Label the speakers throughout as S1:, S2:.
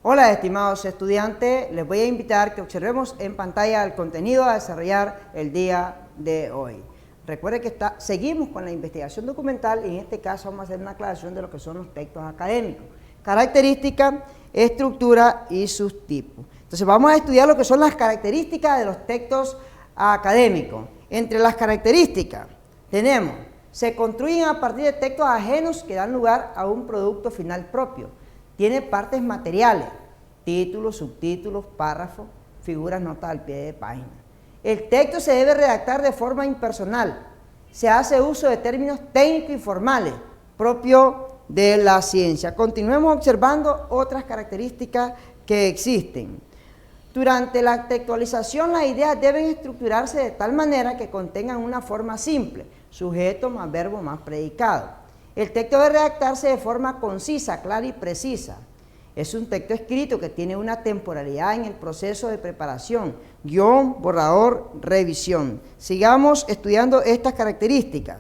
S1: Hola estimados estudiantes, les voy a invitar que observemos en pantalla el contenido a desarrollar el día de hoy. Recuerde que seguimos con la investigación documental y en este caso vamos a hacer una aclaración de lo que son los textos académicos, características, estructura y sus tipos. Entonces vamos a estudiar lo que son las características de los textos académicos. Entre las características tenemos, se construyen a partir de textos ajenos que dan lugar a un producto final propio. Tiene partes materiales, títulos, subtítulos, párrafos, figuras, notas al pie de página. El texto se debe redactar de forma impersonal. Se hace uso de términos técnicos y formales, propios de la ciencia. Continuemos observando otras características que existen. Durante la textualización, las ideas deben estructurarse de tal manera que contengan una forma simple, sujeto más verbo más predicado. El texto debe redactarse de forma concisa, clara y precisa. Es un texto escrito que tiene una temporalidad en el proceso de preparación, guión, borrador, revisión. Sigamos estudiando estas características.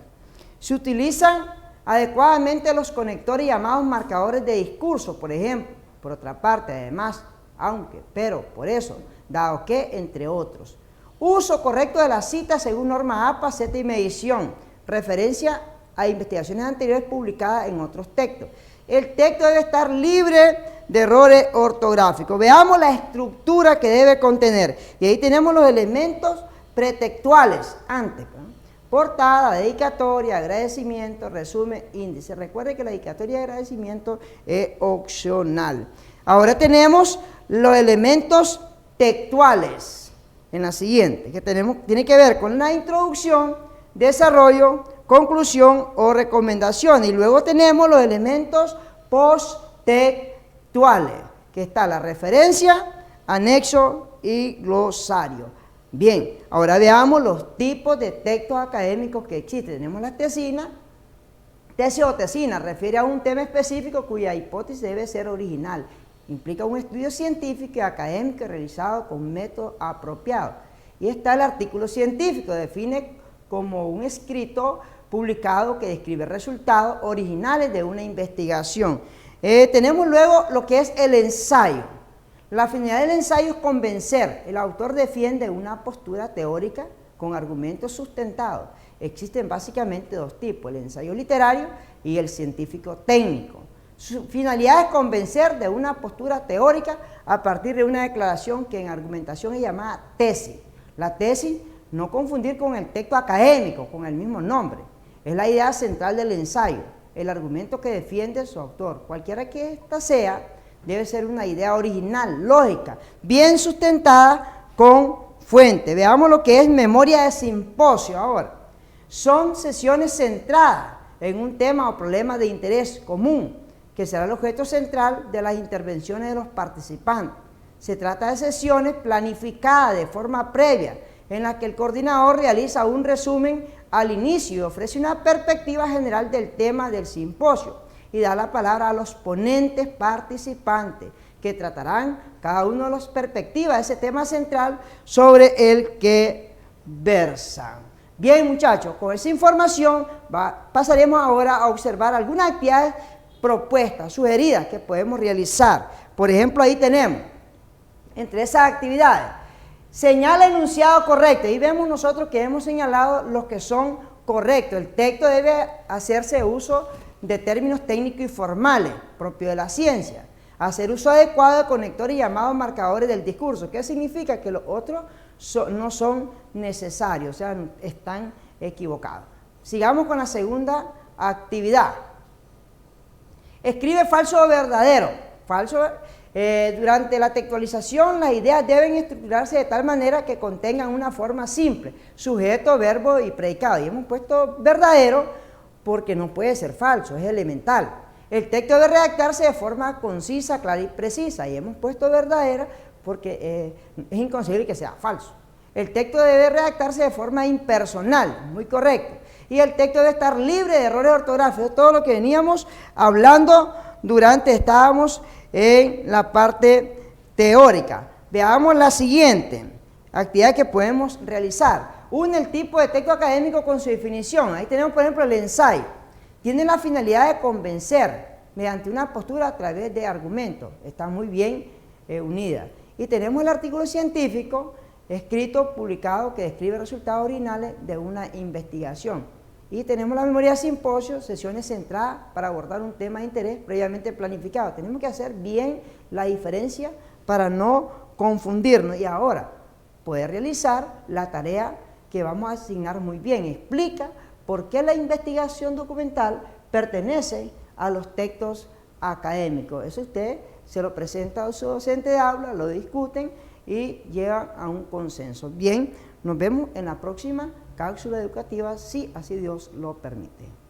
S1: Se utilizan adecuadamente los conectores llamados marcadores de discurso, por ejemplo. Por otra parte, además, aunque, pero, por eso, dado que, entre otros. Uso correcto de las citas según norma APA, Z y medición. Referencia a investigaciones anteriores publicadas en otros textos. El texto debe estar libre de errores ortográficos. Veamos la estructura que debe contener. Y ahí tenemos los elementos pretextuales antes. Portada, dedicatoria, agradecimiento, resumen, índice. Recuerde que la dedicatoria y agradecimiento es opcional. Ahora tenemos los elementos textuales en la siguiente, que tiene que ver con la introducción, desarrollo, conclusión o recomendación. Y luego tenemos los elementos posttextuales, que está la referencia, anexo y glosario. Bien, ahora veamos los tipos de textos académicos que existen. Tenemos la tesina. Tesis o tesina refiere a un tema específico cuya hipótesis debe ser original. Implica un estudio científico y académico realizado con método apropiado. Y está el artículo científico, define como un escrito publicado que describe resultados originales de una investigación. Tenemos luego lo que es el ensayo. La finalidad del ensayo es convencer. El autor defiende una postura teórica con argumentos sustentados. Existen básicamente dos tipos, el ensayo literario y el científico técnico. Su finalidad es convencer de una postura teórica a partir de una declaración que en argumentación es llamada tesis. La tesis, no confundir con el texto académico, con el mismo nombre. Es la idea central del ensayo, el argumento que defiende su autor. Cualquiera que ésta sea, debe ser una idea original, lógica, bien sustentada con fuente. Veamos lo que es memoria de simposio ahora. Son sesiones centradas en un tema o problema de interés común, que será el objeto central de las intervenciones de los participantes. Se trata de sesiones planificadas de forma previa, en las que el coordinador realiza un resumen al inicio y ofrece una perspectiva general del tema del simposio y da la palabra a los ponentes participantes, que tratarán cada uno de las perspectivas de ese tema central sobre el que versan. Bien, muchachos, con esa información pasaremos ahora a observar algunas actividades propuestas, sugeridas que podemos realizar. Por ejemplo, ahí tenemos, entre esas actividades, señala enunciado correcto. Ahí vemos nosotros que hemos señalado los que son correctos. El texto debe hacerse uso de términos técnicos y formales, propios de la ciencia. Hacer uso adecuado de conectores llamados marcadores del discurso. ¿Qué significa? Que los otros no son necesarios, o sea, están equivocados. Sigamos con la segunda actividad. Escribe falso o verdadero. Durante la textualización, las ideas deben estructurarse de tal manera que contengan una forma simple, sujeto, verbo y predicado. Y hemos puesto verdadero porque no puede ser falso, es elemental. El texto debe redactarse de forma concisa, clara y precisa. Y hemos puesto verdadera porque es inconcebible que sea falso. El texto debe redactarse de forma impersonal, muy correcto. Y el texto debe estar libre de errores ortográficos. Todo lo que veníamos hablando estábamos en la parte teórica. Veamos la siguiente actividad que podemos realizar. Une el tipo de texto académico con su definición. Ahí tenemos, por ejemplo, el ensayo. Tiene la finalidad de convencer mediante una postura a través de argumentos. Está muy bien unidas. Y tenemos el artículo científico escrito, publicado, que describe resultados originales de una investigación. Y tenemos la memoria de simposio, sesiones centradas para abordar un tema de interés previamente planificado. Tenemos que hacer bien la diferencia para no confundirnos. Y ahora, poder realizar la tarea que vamos a asignar muy bien. Explica por qué la investigación documental pertenece a los textos académicos. Eso usted se lo presenta a su docente de aula, lo discuten y llegan a un consenso. Bien, nos vemos en la próxima cápsula educativa, si así Dios lo permite.